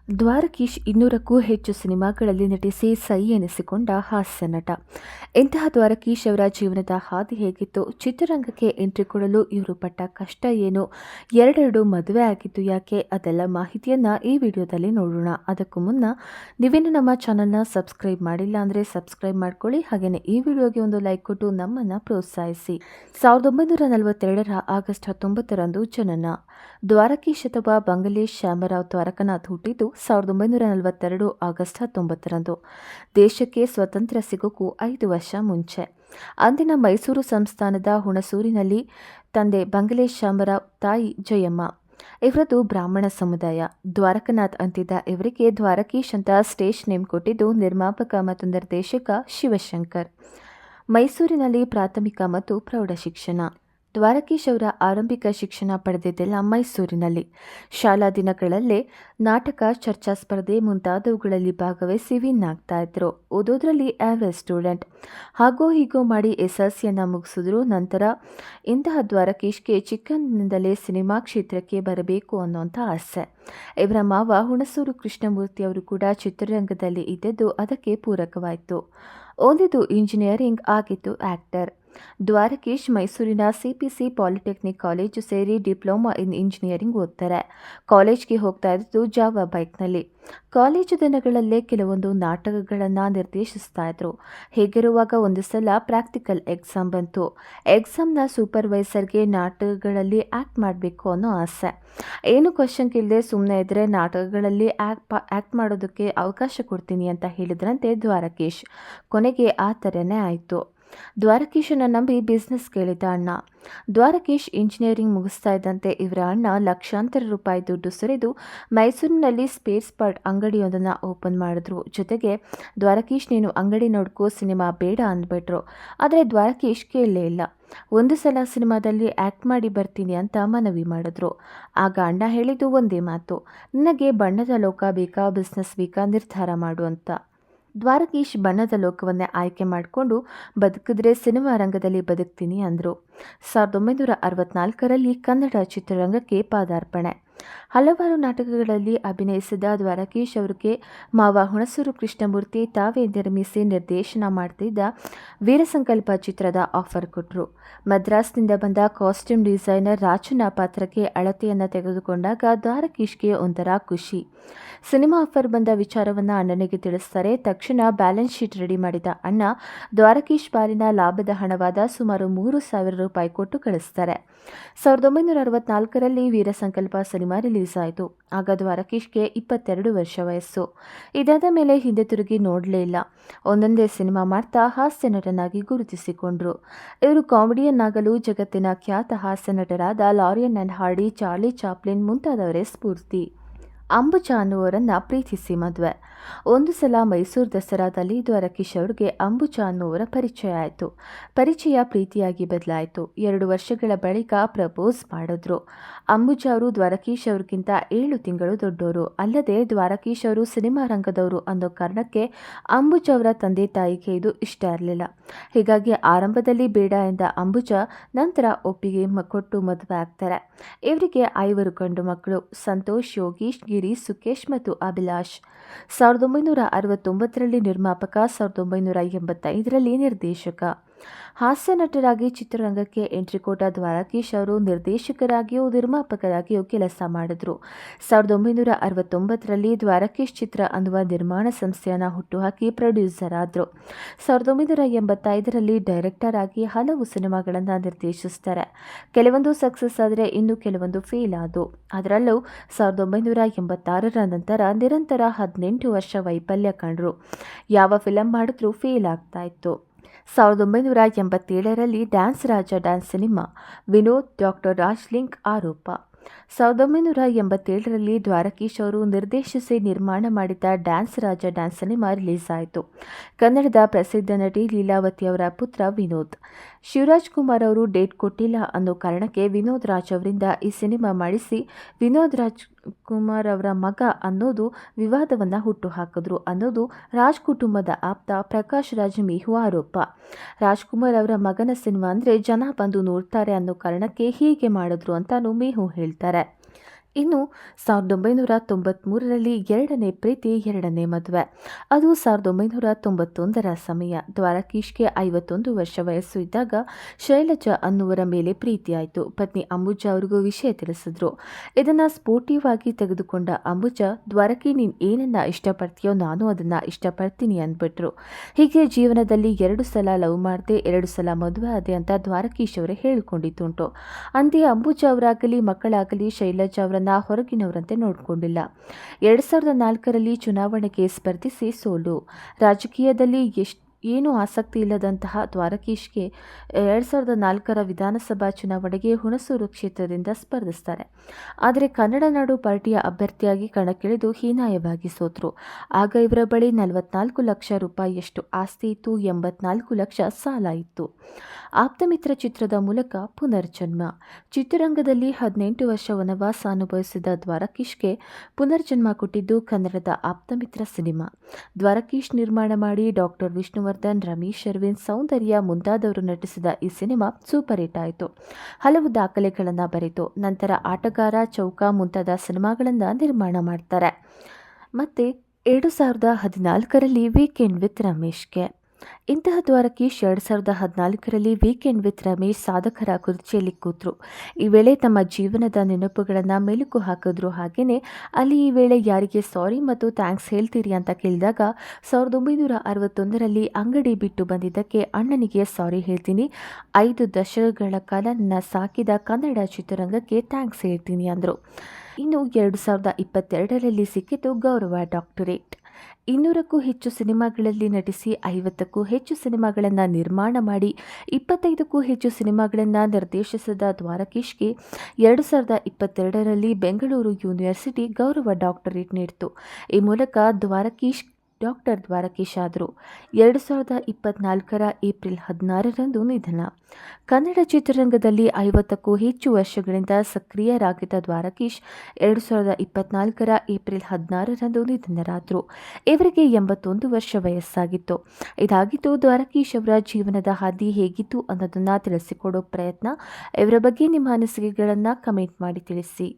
ದ್ವಾರಕೀಶ್ 200ಕ್ಕೂ ಹೆಚ್ಚು ಸಿನಿಮಾಗಳಲ್ಲಿ ನಟಿಸಿ ಸೈ ಎನಿಸಿಕೊಂಡ ಹಾಸ್ಯ ನಟ. ಇಂತಹ ದ್ವಾರಕೀಶ್ ಅವರ ಜೀವನದ ಹಾದಿ ಹೇಗಿತ್ತು, ಚಿತ್ರರಂಗಕ್ಕೆ ಎಂಟ್ರಿ ಕೊಡಲು ಇವರು ಪಟ್ಟ ಕಷ್ಟ ಏನು, ಎರಡೆರಡು ಮದುವೆ ಆಗಿದ್ದು ಯಾಕೆ, ಅದೆಲ್ಲ ಮಾಹಿತಿಯನ್ನು ಈ ವಿಡಿಯೋದಲ್ಲಿ ನೋಡೋಣ. ಅದಕ್ಕೂ ಮುನ್ನ ನೀವೇನು ನಮ್ಮ ಚಾನಲ್ನ ಸಬ್ಸ್ಕ್ರೈಬ್ ಮಾಡಿಲ್ಲ ಅಂದರೆ ಸಬ್ಸ್ಕ್ರೈಬ್ ಮಾಡ್ಕೊಳ್ಳಿ. ಹಾಗೆಯೇ ಈ ವಿಡಿಯೋಗೆ ಒಂದು ಲೈಕ್ ಕೊಟ್ಟು ನಮ್ಮನ್ನು ಪ್ರೋತ್ಸಾಹಿಸಿ. 1942ರ ಆಗಸ್ಟ್ 19ರಂದು ಜನನ. ದ್ವಾರಕೀಶ್ ಅಥವಾ ಬಂಗಲೇಶ್ ಶ್ಯಾಮರಾವ್ ದ್ವಾರಕನಾಥ್ ಹುಟ್ಟಿದ್ದು 1942 ಆಗಸ್ಟ್ 19ರಂದು. ದೇಶಕ್ಕೆ ಸ್ವತಂತ್ರ ಸಿಗೋಕ್ಕೂ 5 ವರ್ಷ ಮುಂಚೆ. ಅಂದಿನ ಮೈಸೂರು ಸಂಸ್ಥಾನದ ಹುಣಸೂರಿನಲ್ಲಿ ತಂದೆ ಬಂಗಲೇಶ್ ಶ್ಯಾಮರಾವ್, ತಾಯಿ ಜಯಮ್ಮ. ಇವರದ್ದು ಬ್ರಾಹ್ಮಣ ಸಮುದಾಯ. ದ್ವಾರಕನಾಥ್ ಅಂತಿದ್ದ ಇವರಿಗೆ ದ್ವಾರಕೀಶ್ ಅಂತ ಸ್ಟೇಜ್ ನೇಮ್ ಕೊಟ್ಟಿದ್ದು ನಿರ್ಮಾಪಕ ಮತ್ತು ನಿರ್ದೇಶಕ ಶಿವಶಂಕರ್. ಮೈಸೂರಿನಲ್ಲಿ ಪ್ರಾಥಮಿಕ ಮತ್ತು ಪ್ರೌಢ ಶಿಕ್ಷಣ. ದ್ವಾರಕೀಶ್ ಅವರ ಆರಂಭಿಕ ಶಿಕ್ಷಣ ಪಡೆದಿದ್ದೆಲ್ಲ ಮೈಸೂರಿನಲ್ಲಿ. ಶಾಲಾ ದಿನಗಳಲ್ಲೇ ನಾಟಕ, ಚರ್ಚಾ ಸ್ಪರ್ಧೆ ಮುಂತಾದವುಗಳಲ್ಲಿ ಭಾಗವಹಿಸಿ ವಿನ್ ಆಗ್ತಾ ಇದ್ರು. ಓದೋದ್ರಲ್ಲಿ ಆವ್ರೇಜ್ ಸ್ಟೂಡೆಂಟ್. ಹಾಗೋ ಹೀಗೋ ಮಾಡಿ SLCಯನ್ನು ಮುಗಿಸಿದ್ರು. ನಂತರ ಇಂತಹ ದ್ವಾರಕೀಶ್ಗೆ ಚಿಕ್ಕಂದಿನಿಂದಲೇ ಸಿನಿಮಾ ಕ್ಷೇತ್ರಕ್ಕೆ ಬರಬೇಕು ಅನ್ನೋಂಥ ಆಸೆ. ಇವರ ಮಾವ ಹುಣಸೂರು ಕೃಷ್ಣಮೂರ್ತಿ ಅವರು ಕೂಡ ಚಿತ್ರರಂಗದಲ್ಲಿ ಇದ್ದದ್ದು ಅದಕ್ಕೆ ಪೂರಕವಾಯಿತು. ಓದಿದ್ದು ಇಂಜಿನಿಯರಿಂಗ್, ಆಗಿದ್ದು ಆಕ್ಟರ್. ದ್ವಾರಕೀಶ್ ಮೈಸೂರಿನ CPC ಪಾಲಿಟೆಕ್ನಿಕ್ ಕಾಲೇಜು ಸೇರಿ ಡಿಪ್ಲೊಮಾ ಇನ್ ಇಂಜಿನಿಯರಿಂಗ್ ಓದ್ತಾರೆ. ಕಾಲೇಜ್ಗೆ ಹೋಗ್ತಾ ಇದ್ದು ಜಾವಾ ಬೈಕ್ನಲ್ಲಿ. ಕಾಲೇಜು ದಿನಗಳಲ್ಲೇ ಕೆಲವೊಂದು ನಾಟಕಗಳನ್ನು ನಿರ್ದೇಶಿಸ್ತಾ ಇದ್ರು. ಹೀಗಿರುವಾಗ ಒಂದು ಸಲ ಪ್ರಾಕ್ಟಿಕಲ್ ಎಕ್ಸಾಮ್ ಬಂತು. ಎಕ್ಸಾಮ್ನ ಸೂಪರ್ವೈಸರ್ಗೆ ನಾಟಕಗಳಲ್ಲಿ ಆ್ಯಕ್ಟ್ ಮಾಡಬೇಕು ಅನ್ನೋ ಆಸೆ. ಏನು ಕ್ವಶನ್ ಕೇಳದೆ ಸುಮ್ಮನೆ ಇದ್ದರೆ ನಾಟಕಗಳಲ್ಲಿ ಆ್ಯಕ್ಟ್ ಮಾಡೋದಕ್ಕೆ ಅವಕಾಶ ಕೊಡ್ತೀನಿ ಅಂತ ಹೇಳಿದ್ರಂತೆ ದ್ವಾರಕೀಶ್. ಕೊನೆಗೆ ಆ ಥರನೇ ಆಯಿತು. ದ್ವಾರಕೀಶನ ನಂಬಿ ಬಿಸ್ನೆಸ್ ಕೇಳಿದ ಅಣ್ಣ. ದ್ವಾರಕೀಶ್ ಇಂಜಿನಿಯರಿಂಗ್ ಮುಗಿಸ್ತಾ ಇದ್ದಂತೆ ಇವರ ಅಣ್ಣ ಲಕ್ಷಾಂತರ ರೂಪಾಯಿ ದುಡ್ಡು ಸುರಿದು ಮೈಸೂರಿನಲ್ಲಿ ಸ್ಪೇರ್ ಪಾರ್ಟ್ ಅಂಗಡಿಯೊಂದನ್ನು ಓಪನ್ ಮಾಡಿದ್ರು. ಜೊತೆಗೆ ದ್ವಾರಕೀಶ್ ನೀನು ಅಂಗಡಿ ನೋಡ್ಕೋ, ಸಿನಿಮಾ ಬೇಡ ಅಂದ್ಬಿಟ್ರು. ಆದರೆ ದ್ವಾರಕೀಶ್ ಕೇಳಲೇ ಇಲ್ಲ. ಒಂದು ಸಲ ಸಿನಿಮಾದಲ್ಲಿ ಆ್ಯಕ್ಟ್ ಮಾಡಿ ಬರ್ತೀನಿ ಅಂತ ಮನವಿ ಮಾಡಿದ್ರು. ಆಗ ಅಣ್ಣ ಹೇಳಿದ್ದು ಒಂದೇ ಮಾತು, ನಿನಗೆ ಬಣ್ಣದ ಲೋಕ ಬೇಕಾ, ಬಿಸ್ನೆಸ್ ಬೇಕಾ, ನಿರ್ಧಾರ ಮಾಡು ಅಂತ. ದ್ವಾರಕೀಶ್ ಬಣ್ಣದ ಲೋಕವನ್ನೇ ಆಯ್ಕೆ ಮಾಡಿಕೊಂಡು ಬದುಕಿದ್ರೆ ಸಿನಿಮಾ ರಂಗದಲ್ಲಿ ಬದುಕ್ತೀನಿ ಅಂದರು. 1964ರಲ್ಲಿ ಕನ್ನಡ ಚಿತ್ರರಂಗಕ್ಕೆ ಪಾದಾರ್ಪಣೆ. ಹಲವಾರು ನಾಟಕಗಳಲ್ಲಿ ಅಭಿನಯಿಸಿದ ದ್ವಾರಕೀಶ್ ಅವರಿಗೆ ಮಾವ ಹುಣಸೂರು ಕೃಷ್ಣಮೂರ್ತಿ ತಾವೇ ನಿರ್ಮಿಸಿ ನಿರ್ದೇಶನ ಮಾಡ್ತಿದ್ದ ವೀರಸಂಕಲ್ಪ ಚಿತ್ರದ ಆಫರ್ ಕೊಟ್ಟರು. ಮದ್ರಾಸ್ನಿಂದ ಬಂದ ಕಾಸ್ಟ್ಯೂಮ್ ಡಿಸೈನರ್ ರಾಜನ ಪಾತ್ರಕ್ಕೆ ಅಳತೆಯನ್ನು ತೆಗೆದುಕೊಂಡಾಗ ದ್ವಾರಕೀಶ್ಗೆ ಒಂಥರ ಖುಷಿ. ಸಿನಿಮಾ ಆಫರ್ ಬಂದ ವಿಚಾರವನ್ನು ಅಣ್ಣನಿಗೆ ತಿಳಿಸ್ತಾರೆ. ತಕ್ಷಣ ಬ್ಯಾಲೆನ್ಸ್ ಶೀಟ್ ರೆಡಿ ಮಾಡಿದ ಅಣ್ಣ ದ್ವಾರಕೀಶ್ ಪಾಲಿನ ಲಾಭದ ಹಣವಾದ ಸುಮಾರು 3,000 ರೂಪಾಯಿ ಕೊಟ್ಟು ಕಳಿಸ್ತಾರೆ. 1964ರಲ್ಲಿ ವೀರಸಂಕಲ್ಪ ಸಿನಿಮಾ ರಿಲೀಸ್ ಆಯಿತು. ಆಗ ದ್ವಾರಕೀಶ್ಗೆ 22 ವರ್ಷ ವಯಸ್ಸು. ಇದಾದ ಮೇಲೆ ಹಿಂದೆ ತಿರುಗಿ ನೋಡಲೇ ಇಲ್ಲ. ಒಂದೊಂದೇ ಸಿನಿಮಾ ಮಾಡ್ತಾ ಹಾಸ್ಯ ನಟನಾಗಿ ಗುರುತಿಸಿಕೊಂಡ್ರು. ಇವರು ಕಾಮಿಡಿಯನ್ ಆಗಲು ಜಗತ್ತಿನ ಖ್ಯಾತ ಹಾಸ್ಯ ನಟರಾದ ಲಾರಿಯನ್ ಆ್ಯಂಡ್ ಹಾರ್ಡಿ, ಚಾರ್ಲಿ ಚಾಪ್ಲಿನ್ ಮುಂತಾದವರೇ ಸ್ಫೂರ್ತಿ. ಅಂಬುಜಾ ಅನ್ನುವರನ್ನ ಪ್ರೀತಿಸಿ ಮದುವೆ. ಒಂದು ಸಲ ಮೈಸೂರು ದಸರಾದಲ್ಲಿ ದ್ವಾರಕೀಶ್ ಅವರಿಗೆ ಅಂಬುಜಾ ಅನ್ನುವರ ಪರಿಚಯ ಆಯಿತು. ಪರಿಚಯ ಪ್ರೀತಿಯಾಗಿ ಬದಲಾಯಿತು. 2 ವರ್ಷಗಳ ಬಳಿಕ ಪ್ರಪೋಸ್ ಮಾಡಿದ್ರು. ಅಂಬುಜಾ ಅವರು ದ್ವಾರಕೀಶ್ ಅವ್ರಿಗಿಂತ 7 ತಿಂಗಳು ದೊಡ್ಡವರು. ಅಲ್ಲದೆ ದ್ವಾರಕೀಶ್ ಅವರು ಸಿನಿಮಾ ರಂಗದವರು ಅನ್ನೋ ಕಾರಣಕ್ಕೆ ಅಂಬುಜಾ ಅವರ ತಂದೆ ತಾಯಿಗೆ ಇದು ಇಷ್ಟ ಇರಲಿಲ್ಲ. ಹೀಗಾಗಿ ಆರಂಭದಲ್ಲಿ ಬೇಡ ಎಂದ ಅಂಬುಜಾ ನಂತರ ಒಪ್ಪಿಗೆ ಕೊಟ್ಟು ಮದುವೆ ಆಗ್ತಾರೆ. ಇವರಿಗೆ 5 ಗಂಡು ಮಕ್ಕಳು: ಸಂತೋಷ್, ಯೋಗೀಶ್, ಗಿರಿ, ಸುಕೇಶ್ ಮತ್ತು ಅಭಿಲಾಷ್. 1969ರಲ್ಲಿ ನಿರ್ಮಾಪಕ, 1985ರಲ್ಲಿ ನಿರ್ದೇಶಕ. ಹಾಸ್ಯ ನಟರಾಗಿ ಚಿತ್ರರಂಗಕ್ಕೆ ಎಂಟ್ರಿ ಕೊಟ್ಟ ದ್ವಾರಕೀಶ್ ಅವರು ನಿರ್ದೇಶಕರಾಗಿಯೂ ನಿರ್ಮಾಪಕರಾಗಿಯೂ ಕೆಲಸ ಮಾಡಿದ್ರು. 1969ರಲ್ಲಿ ದ್ವಾರಕೀಶ್ ಚಿತ್ರ ಅನ್ನುವ ನಿರ್ಮಾಣ ಸಂಸ್ಥೆಯನ್ನು ಹುಟ್ಟುಹಾಕಿ ಪ್ರೊಡ್ಯೂಸರ್ ಆದರು. 1985ರಲ್ಲಿ ಡೈರೆಕ್ಟರ್ ಆಗಿ ಹಲವು ಸಿನಿಮಾಗಳನ್ನು ನಿರ್ದೇಶಿಸ್ತಾರೆ. ಕೆಲವೊಂದು ಸಕ್ಸಸ್ ಆದರೆ ಇನ್ನು ಕೆಲವೊಂದು ಫೇಲ್ ಆದವು. ಅದರಲ್ಲೂ 1986ರ ನಂತರ ನಿರಂತರ 18 ವರ್ಷ ವೈಫಲ್ಯ ಕಂಡ್ರು. ಯಾವ ಫಿಲಂ ಮಾಡಿದ್ರೂ ಫೇಲ್ ಆಗ್ತಾ ಇತ್ತು. 1987ರಲ್ಲಿ ಡ್ಯಾನ್ಸ್ ರಾಜ ಡ್ಯಾನ್ಸ್ ಸಿನಿಮಾ, ವಿನೋದ್, ಡಾಕ್ಟರ್ ರಾಜ್ಲಿಂಗ್ ಆರೋಪ. 1987ರಲ್ಲಿ ದ್ವಾರಕೀಶ್ ಅವರು ನಿರ್ದೇಶಿಸಿ ನಿರ್ಮಾಣ ಮಾಡಿದ ಡ್ಯಾನ್ಸ್ ರಾಜ ಡ್ಯಾನ್ಸ್ ಸಿನಿಮಾ ರಿಲೀಸ್ ಆಯಿತು. ಕನ್ನಡದ ಪ್ರಸಿದ್ಧ ನಟಿ ಲೀಲಾವತಿ ಅವರ ಪುತ್ರ ವಿನೋದ್. ಶಿವರಾಜ್ ಕುಮಾರ್ ಅವರು ಡೇಟ್ ಕೊಟ್ಟಿಲ್ಲ ಅನ್ನೋ ಕಾರಣಕ್ಕೆ ವಿನೋದ್ ರಾಜ್ ಅವರಿಂದ ಈ ಸಿನಿಮಾ ಮಾಡಿಸಿ ವಿನೋದ್ ರಾಜ್ ಕುಮಾರ್ ಅವರ ಮಗ ಅನ್ನೋದು ವಿವಾದವನ್ನು ಹುಟ್ಟುಹಾಕಿದ್ರು ಅನ್ನೋದು ರಾಜ್ ಕುಟುಂಬದ ಆಪ್ತ ಪ್ರಕಾಶ್ ರಾಜ್ ಮೇಹು ಆರೋಪ. ರಾಜ್ಕುಮಾರ್ ಅವರ ಮಗನ ಸಿನಿಮಾ ಅಂದರೆ ಜನ ಬಂದು ನೋಡ್ತಾರೆ ಅನ್ನೋ ಕಾರಣಕ್ಕೆ ಹೀಗೆ ಮಾಡಿದ್ರು ಅಂತಾನು ಮೇಹು ಹೇಳ್ತಾರೆ. ಇನ್ನು 1993ರಲ್ಲಿ ಎರಡನೇ ಪ್ರೀತಿ ಎರಡನೇ ಮದುವೆ. ಅದು 1991ರ ಸಮಯ. ದ್ವಾರಕೀಶ್ಗೆ 51 ವರ್ಷ ವಯಸ್ಸು ಇದ್ದಾಗ ಶೈಲಜಾ ಅನ್ನುವರ ಮೇಲೆ ಪ್ರೀತಿಯಾಯಿತು. ಪತ್ನಿ ಅಂಬುಜಾ ಅವರಿಗೂ ವಿಷಯ ತಿಳಿಸಿದ್ರು. ಇದನ್ನ ಸ್ಪೋರ್ಟಿವ್ ಆಗಿ ತೆಗೆದುಕೊಂಡ ಅಂಬುಜಾ, ದ್ವಾರಕಿ ನೀನ್ ಏನನ್ನ ಇಷ್ಟಪಡ್ತೀಯೋ ನಾನು ಅದನ್ನ ಇಷ್ಟಪಡ್ತೀನಿ ಅಂದ್ಬಿಟ್ರು. ಹೀಗೆ ಜೀವನದಲ್ಲಿ 2 ಸಲ ಲವ್ ಮಾಡಿದೆ, 2 ಸಲ ಮದುವೆ ಆದೆ ಅಂತ ದ್ವಾರಕೀಶ್ ಅವರೇ ಹೇಳಿಕೊಂಡಿದ್ದುಂಟು. ಅಂದೇ ಅಂಬುಜಾ ಅವರಾಗಲಿ ಮಕ್ಕಳಾಗಲಿ ಶೈಲಜಾ ಅವರನ್ನ ಹೊರಗಿನವರಂತೆ ನೋಡಿಕೊಂಡಿಲ್ಲ. 2004ರಲ್ಲಿ ಚುನಾವಣೆಗೆ ಸ್ಪರ್ಧಿಸಿ ಸೋಲು. ರಾಜಕೀಯದಲ್ಲಿ ಏನೂ ಆಸಕ್ತಿ ಇಲ್ಲದಂತಹ ದ್ವಾರಕೀಶ್ಗೆ 2004ರ ವಿಧಾನಸಭಾ ಚುನಾವಣೆಗೆ ಹುಣಸೂರು ಕ್ಷೇತ್ರದಿಂದ ಸ್ಪರ್ಧಿಸ್ತಾರೆ. ಆದರೆ ಕನ್ನಡ ನಾಡು ಪಾರ್ಟಿಯ ಅಭ್ಯರ್ಥಿಯಾಗಿ ಕಣಕ್ಕಿಳಿದು ಹೀನಾಯವಾಗಿ ಸೋತರು. ಆಗ ಇವರ ಬಳಿ 44 ಲಕ್ಷ ರೂಪಾಯಿಯಷ್ಟು ಆಸ್ತಿ ಇತ್ತು, 84 ಲಕ್ಷ ಸಾಲ ಇತ್ತು. ಆಪ್ತಮಿತ್ರ ಚಿತ್ರದ ಮೂಲಕ ಪುನರ್ಜನ್ಮ. ಚಿತ್ರರಂಗದಲ್ಲಿ 18 ವರ್ಷ ವನವಾಸ ಅನುಭವಿಸಿದ ದ್ವಾರಕೀಶ್ಗೆ ಪುನರ್ಜನ್ಮ ಕೊಟ್ಟಿದ್ದು ಕನ್ನಡದ ಆಪ್ತಮಿತ್ರ ಸಿನಿಮಾ. ದ್ವಾರಕೀಶ್ ನಿರ್ಮಾಣ ಮಾಡಿ ಡಾಕ್ಟರ್ ವಿಷ್ಣುವರ್ಧನ್, ರಮೇಶ್ ಅರವಿಂದ್, ಸೌಂದರ್ಯ ಮುಂತಾದವರು ನಟಿಸಿದ ಈ ಸಿನಿಮಾ ಸೂಪರ್ ಹಿಟ್ ಆಯಿತು. ಹಲವು ದಾಖಲೆಗಳನ್ನು ಬರೆಯಿತು. ನಂತರ ಆಟಗಾರ, ಚೌಕ ಮುಂತಾದ ಸಿನಿಮಾಗಳನ್ನು ನಿರ್ಮಾಣ ಮಾಡ್ತಾರೆ. ಮತ್ತೆ 2014ರಲ್ಲಿ ವೀಕೆಂಡ್ ವಿತ್ ರಮೇಶ್ಗೆ. ಇಂತಹ ದ್ವಾರಕೀಶ್ 2014ರಲ್ಲಿ ವೀಕೆಂಡ್ ವಿತ್ ರಮೇಶ್ ಸಾಧಕರ ಕುರ್ಚಿಯಲ್ಲಿ ಕೂತರು. ಈ ವೇಳೆ ತಮ್ಮ ಜೀವನದ ನೆನಪುಗಳನ್ನು ಮೆಲುಕು ಹಾಕಿದ್ರು. ಹಾಗೆಯೇ ಅಲ್ಲಿ ಈ ವೇಳೆ ಯಾರಿಗೆ ಸಾರಿ ಮತ್ತು ಥ್ಯಾಂಕ್ಸ್ ಹೇಳ್ತೀರಿ ಅಂತ ಕೇಳಿದಾಗ 1961ರಲ್ಲಿ ಅಂಗಡಿ ಬಿಟ್ಟು ಬಂದಿದ್ದಕ್ಕೆ ಅಣ್ಣನಿಗೆ ಸಾರಿ ಹೇಳ್ತೀನಿ, 5 ದಶಕಗಳ ಕಾಲ ನನ್ನ ಸಾಕಿದ ಕನ್ನಡ ಚಿತ್ರರಂಗಕ್ಕೆ ಥ್ಯಾಂಕ್ಸ್ ಹೇಳ್ತೀನಿ ಅಂದರು. ಇನ್ನು 2022ರಲ್ಲಿ ಸಿಕ್ಕಿತು ಗೌರವ ಡಾಕ್ಟರೇಟ್. 200ಕ್ಕೂ ಹೆಚ್ಚು ಸಿನಿಮಾಗಳಲ್ಲಿ ನಟಿಸಿ 50ಕ್ಕೂ ಹೆಚ್ಚು ಸಿನಿಮಾಗಳನ್ನು ನಿರ್ಮಾಣ ಮಾಡಿ 25ಕ್ಕೂ ಹೆಚ್ಚು ಸಿನಿಮಾಗಳನ್ನು ನಿರ್ದೇಶಿಸಿದ ದ್ವಾರಕೀಶ್ಗೆ 2022ರಲ್ಲಿ ಬೆಂಗಳೂರು ಯೂನಿವರ್ಸಿಟಿ ಗೌರವ ಡಾಕ್ಟರೇಟ್ ನೀಡಿತು. ಈ ಮೂಲಕ ಡಾಕ್ಟರ್ ದ್ವಾರಕೀಶ್ ಆದರು. 2024ರ ಏಪ್ರಿಲ್ 16ರಂದು ನಿಧನ. ಕನ್ನಡ ಚಿತ್ರರಂಗದಲ್ಲಿ 50ಕ್ಕೂ ಹೆಚ್ಚು ವರ್ಷಗಳಿಂದ ಸಕ್ರಿಯರಾಗಿದ್ದ ದ್ವಾರಕೀಶ್ 2024ರ ಏಪ್ರಿಲ್ 16ರಂದು ನಿಧನರಾದರು. ಇವರಿಗೆ 81 ವರ್ಷ ವಯಸ್ಸಾಗಿತ್ತು. ಇದಾಗಿತ್ತು ದ್ವಾರಕೀಶ್ ಅವರ ಜೀವನದ ಹಾದಿ ಹೇಗಿತ್ತು ಅನ್ನೋದನ್ನು ತಿಳಿಸಿಕೊಡೋ ಪ್ರಯತ್ನ. ಇವರ ಬಗ್ಗೆ ನಿಮ್ಮ ಅನಿಸಿಕೆಗಳನ್ನು ಕಮೆಂಟ್ ಮಾಡಿ ತಿಳಿಸಿ.